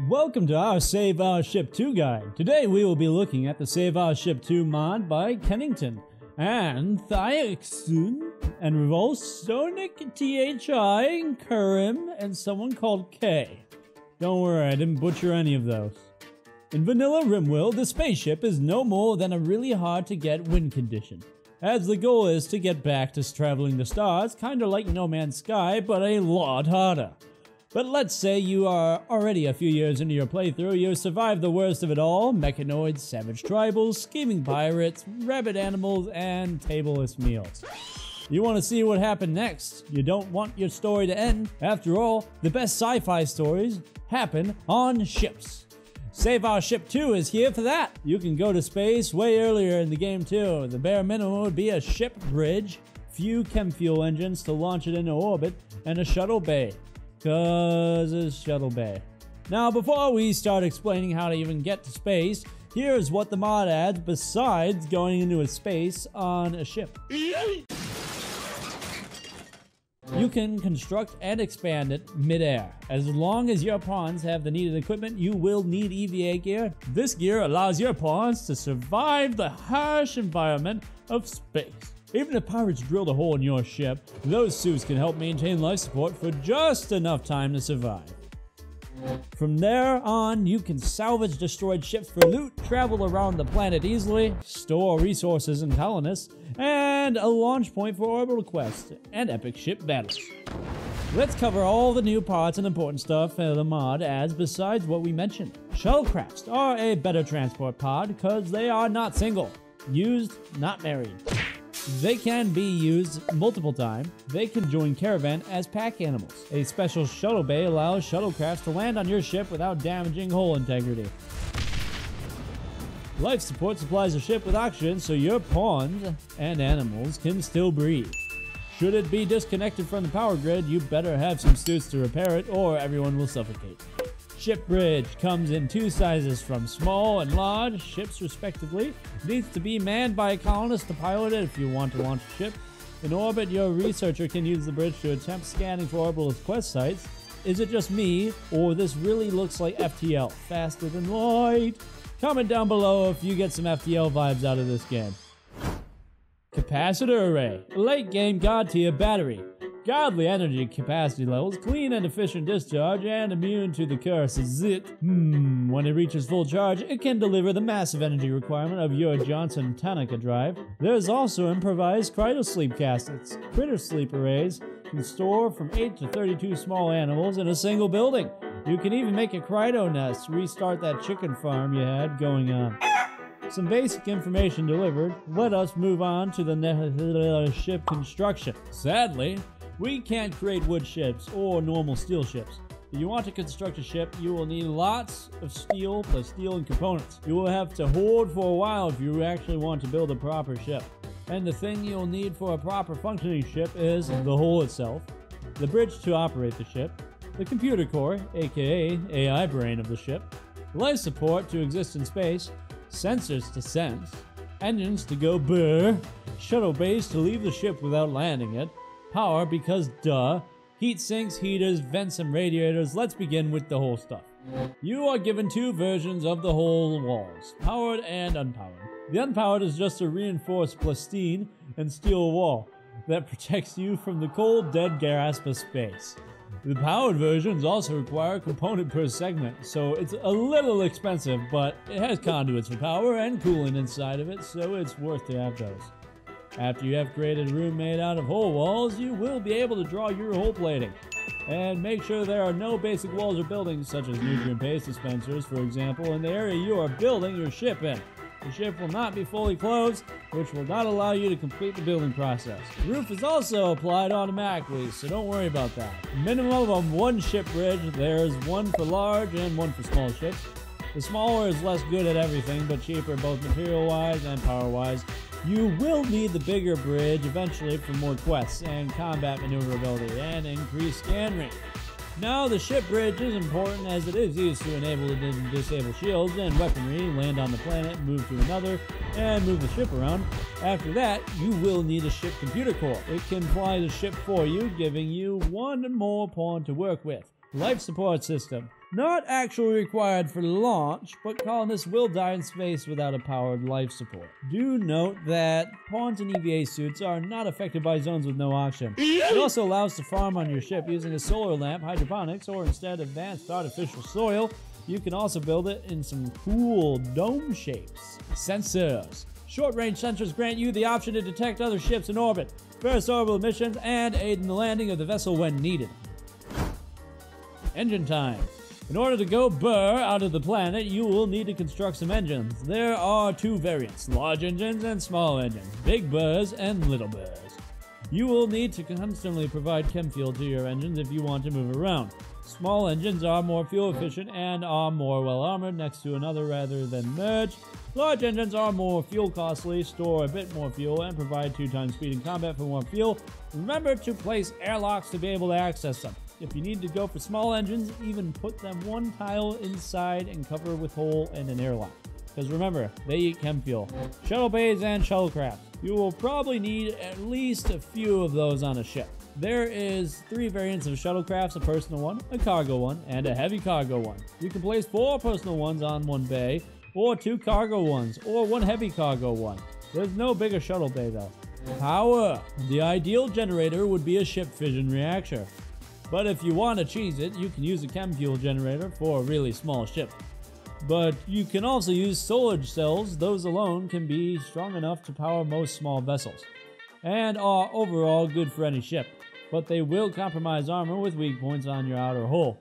Welcome to our Save Our Ship 2 guide. Today we will be looking at the Save Our Ship 2 mod by Kennington and Thiaxun and Volsonic THI, Kurim, and someone called K. Don't worry, I didn't butcher any of those. In vanilla Rimworld, the spaceship is no more than a really hard to get win condition, as the goal is to get back to traveling the stars, kinda like No Man's Sky, but a lot harder. But let's say you are already a few years into your playthrough, you survived the worst of it all: mechanoids, savage tribals, scheming pirates, rabid animals, and tableless meals. You want to see what happened next. You don't want your story to end. After all, the best sci-fi stories happen on ships. Save Our Ship 2 is here for that. You can go to space way earlier in the game too. The bare minimum would be a ship bridge, few chem fuel engines to launch it into orbit, and a shuttle bay. Cause it's shuttle bay. Now before we start explaining how to even get to space, here's what the mod adds besides going into a space on a ship. You can construct and expand it mid-air. As long as your pawns have the needed equipment, you will need EVA gear. This gear allows your pawns to survive the harsh environment of space. Even if pirates drilled a hole in your ship, those suits can help maintain life support for just enough time to survive. From there on, you can salvage destroyed ships for loot, travel around the planet easily, store resources and colonists, and a launch point for orbital quests and epic ship battles. Let's cover all the new parts and important stuff the mod adds besides what we mentioned. Shuttlecrafts are a better transport pod because they are not single. Used, not married. They can be used multiple times. They can join caravan as pack animals. A special shuttle bay allows shuttlecrafts to land on your ship without damaging hull integrity. Life support supplies a ship with oxygen so your pawns and animals can still breathe. Should it be disconnected from the power grid, you better have some suits to repair it or everyone will suffocate. Ship bridge comes in two sizes from small and large ships respectively. Needs to be manned by a colonist to pilot it if you want to launch a ship. In orbit, your researcher can use the bridge to attempt scanning for orbital quest sites. Is it just me, or this really looks like FTL, faster than light? Comment down below if you get some FTL vibes out of this game. Capacitor array, late game god tier battery. Godly energy capacity levels, clean and efficient discharge, and immune to the curse of Zit. When it reaches full charge, it can deliver the massive energy requirement of your Johnson Tanaka drive. There's also improvised cryosleep cassettes. Critter sleep arrays can store from 8 to 32 small animals in a single building. You can even make a cryo nest to restart that chicken farm you had going on. Some basic information delivered. Let us move on to the ship construction. Sadly, we can't create wood ships or normal steel ships. If you want to construct a ship, you will need lots of steel plus steel and components. You will have to hoard for a while if you actually want to build a proper ship. And the thing you'll need for a proper functioning ship is the hull itself, the bridge to operate the ship, the computer core, aka AI brain of the ship, life support to exist in space, sensors to sense, engines to go brrr, shuttle bays to leave the ship without landing it, power because duh, heat sinks, heaters, vents, and radiators. Let's begin with the whole stuff. You are given two versions of the whole walls, powered and unpowered. The unpowered is just a reinforced plastine and steel wall that protects you from the cold, dead gasp of space. The powered versions also require a component per segment, so it's a little expensive, but it has conduits for power and cooling inside of it, so it's worth to have those. After you have created a room made out of hull walls, you will be able to draw your hull plating. And make sure there are no basic walls or buildings, such as nutrient paste dispensers, for example, in the area you are building your ship in. The ship will not be fully closed, which will not allow you to complete the building process. The roof is also applied automatically, so don't worry about that. Minimum of one ship bridge. There's one for large and one for small ships. The smaller is less good at everything, but cheaper both material-wise and power-wise. You will need the bigger bridge eventually for more quests and combat maneuverability and increased scan range. Now, the ship bridge is important as it is used to enable and disable shields and weaponry, land on the planet, move to another, and move the ship around. After that, you will need a ship computer core. It can fly the ship for you, giving you one more pawn to work with. Life support system. Not actually required for launch, but colonists will die in space without a powered life support. Do note that pawns and EVA suits are not affected by zones with no oxygen. It also allows to farm on your ship using a solar lamp, hydroponics, or instead advanced artificial soil. You can also build it in some cool dome shapes. Sensors. Short-range sensors grant you the option to detect other ships in orbit, first orbital missions, and aid in the landing of the vessel when needed. Engine time. In order to go burr out of the planet, you will need to construct some engines. There are two variants, large engines and small engines, big burrs and little burrs. You will need to constantly provide chem fuel to your engines if you want to move around. Small engines are more fuel efficient and are more well armored next to another rather than merged. Large engines are more fuel costly, store a bit more fuel, and provide 2 times speed in combat for more fuel. Remember to place airlocks to be able to access them. If you need to go for small engines, even put them 1 tile inside and cover with hole and an airlock. Because remember, they eat chem fuel. Shuttle bays and shuttlecraft. You will probably need at least a few of those on a ship. There is 3 variants of shuttlecrafts, a personal one, a cargo one, and a heavy cargo one. You can place 4 personal ones on 1 bay, or 2 cargo ones, or 1 heavy cargo one. There's no bigger shuttle bay though. Power. The ideal generator would be a ship fission reactor. But if you want to cheese it, you can use a chem fuel generator for a really small ship. But you can also use solar cells. Those alone can be strong enough to power most small vessels, and are overall good for any ship. But they will compromise armor with weak points on your outer hull.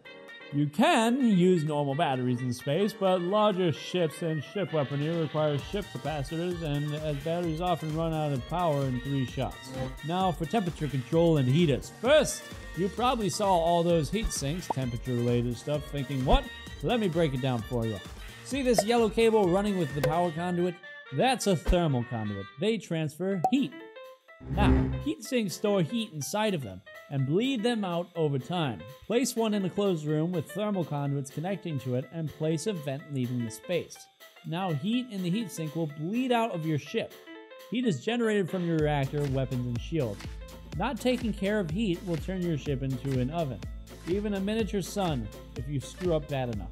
You can use normal batteries in space, but larger ships and ship weaponry require ship capacitors, and as batteries often run out of power in 3 shots. Now for temperature control and heaters. First, you probably saw all those heat sinks, temperature related stuff, thinking, what? Let me break it down for you. See this yellow cable running with the power conduit? That's a thermal conduit. They transfer heat. Now, heat sinks store heat inside of them and bleed them out over time. Place one in a closed room with thermal conduits connecting to it and place a vent leading the space. Now heat in the heat sink will bleed out of your ship. Heat is generated from your reactor, weapons, and shields. Not taking care of heat will turn your ship into an oven, even a miniature sun if you screw up bad enough.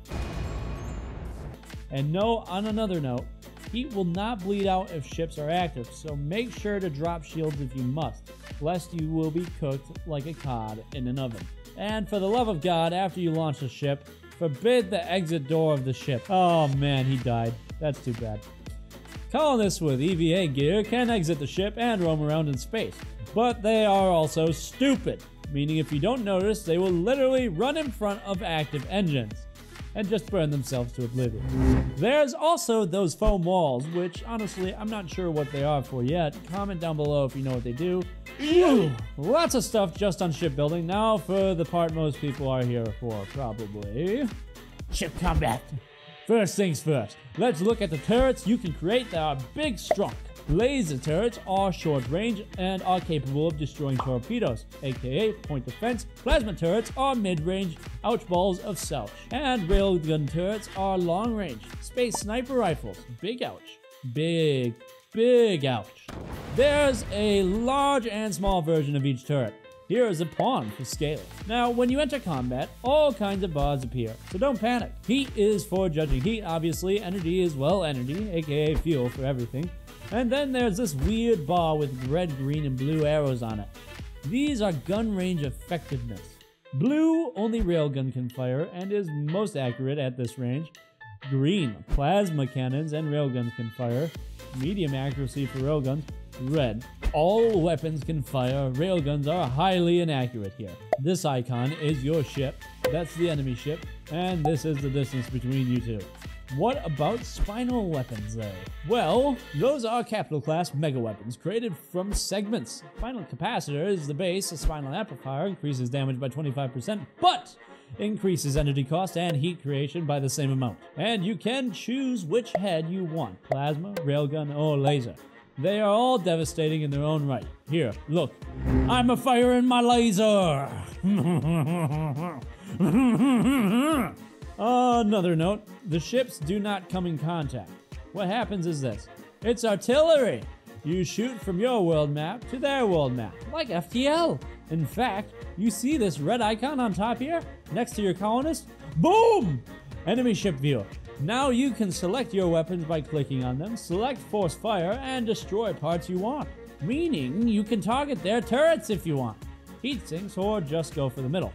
And no, on another note, heat will not bleed out if ships are active, so make sure to drop shields if you must, lest you will be cooked like a cod in an oven. And for the love of God, after you launch a ship, forbid the exit door of the ship. Oh man, he died. That's too bad. Colonists with EVA gear can exit the ship and roam around in space, but they are also stupid, meaning if you don't notice, they will literally run in front of active engines and just burn themselves to oblivion. There's also those foam walls, which honestly, I'm not sure what they are for yet. Comment down below if you know what they do. Whew, lots of stuff just on shipbuilding. Now for the part most people are here for, probably. Ship combat. First things first, let's look at the turrets you can create that are big, strong. Laser turrets are short range and are capable of destroying torpedoes, aka point defense. Plasma turrets are mid-range, ouch balls of Souch. And railgun turrets are long range. Space sniper rifles, big ouch. Big ouch. There's a large and small version of each turret. Here is a pawn for scaling. Now, when you enter combat, all kinds of bars appear, so don't panic. Heat is for judging heat, obviously. Energy is, well, energy, aka fuel for everything. And then there's this weird bar with red, green, and blue arrows on it. These are gun range effectiveness. Blue, only railgun can fire and is most accurate at this range. Green, plasma cannons and railguns can fire. Medium accuracy for railguns. Red, all weapons can fire. Railguns are highly inaccurate here. This icon is your ship. That's the enemy ship. And this is the distance between you two. What about spinal weapons though? Well, those are capital class mega weapons created from segments. Spinal capacitor is the base. A spinal amplifier increases damage by 25%, but increases energy cost and heat creation by the same amount. And you can choose which head you want, plasma, railgun, or laser. They are all devastating in their own right. Here, look. I'm a firing my laser! Another note, the ships do not come in contact. What happens is this. It's artillery! You shoot from your world map to their world map, like FTL. In fact, you see this red icon on top here, next to your colonist? Boom! Enemy ship viewer. Now you can select your weapons by clicking on them, select force fire, and destroy parts you want. Meaning you can target their turrets if you want, heat sinks, or just go for the middle.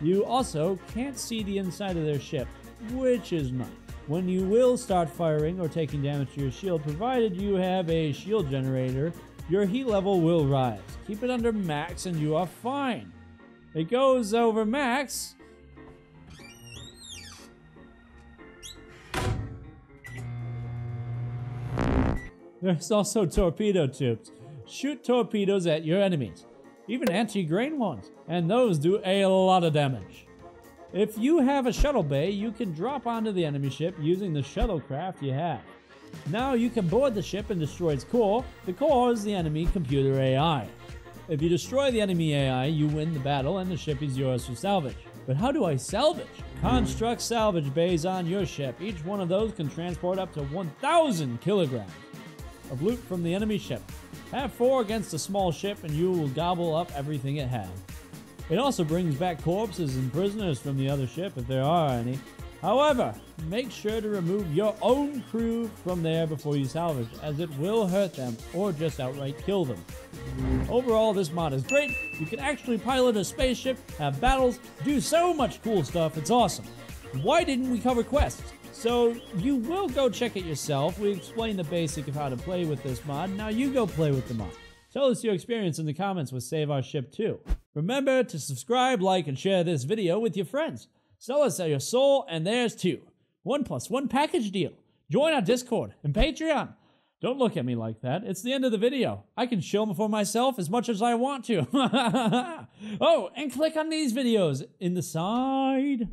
You also can't see the inside of their ship, which is nice. When you will start firing or taking damage to your shield, provided you have a shield generator, your heat level will rise. Keep it under max and you are fine. It goes over max. There's also torpedo tubes. Shoot torpedoes at your enemies, even anti-grain ones, and those do a lot of damage. If you have a shuttle bay, you can drop onto the enemy ship using the shuttlecraft you have. Now you can board the ship and destroy its core. The core is the enemy computer AI. If you destroy the enemy AI, you win the battle and the ship is yours to salvage. But how do I salvage? Construct salvage bays on your ship. Each one of those can transport up to 1,000 kilograms of loot from the enemy ship. Have 4 against a small ship and you will gobble up everything it has. It also brings back corpses and prisoners from the other ship if there are any. However, make sure to remove your own crew from there before you salvage, as it will hurt them or just outright kill them. Overall, this mod is great. You can actually pilot a spaceship, have battles, do so much cool stuff. It's awesome. Why didn't we cover quests? So you will go check it yourself. We explained the basic of how to play with this mod. Now you go play with the mod. Tell us your experience in the comments with Save Our Ship 2. Remember to subscribe, like, and share this video with your friends. Sell us your soul, and there's 2. 1+1 package deal. Join our Discord and Patreon. Don't look at me like that. It's the end of the video. I can chill for myself as much as I want to. Oh, and click on these videos in the side.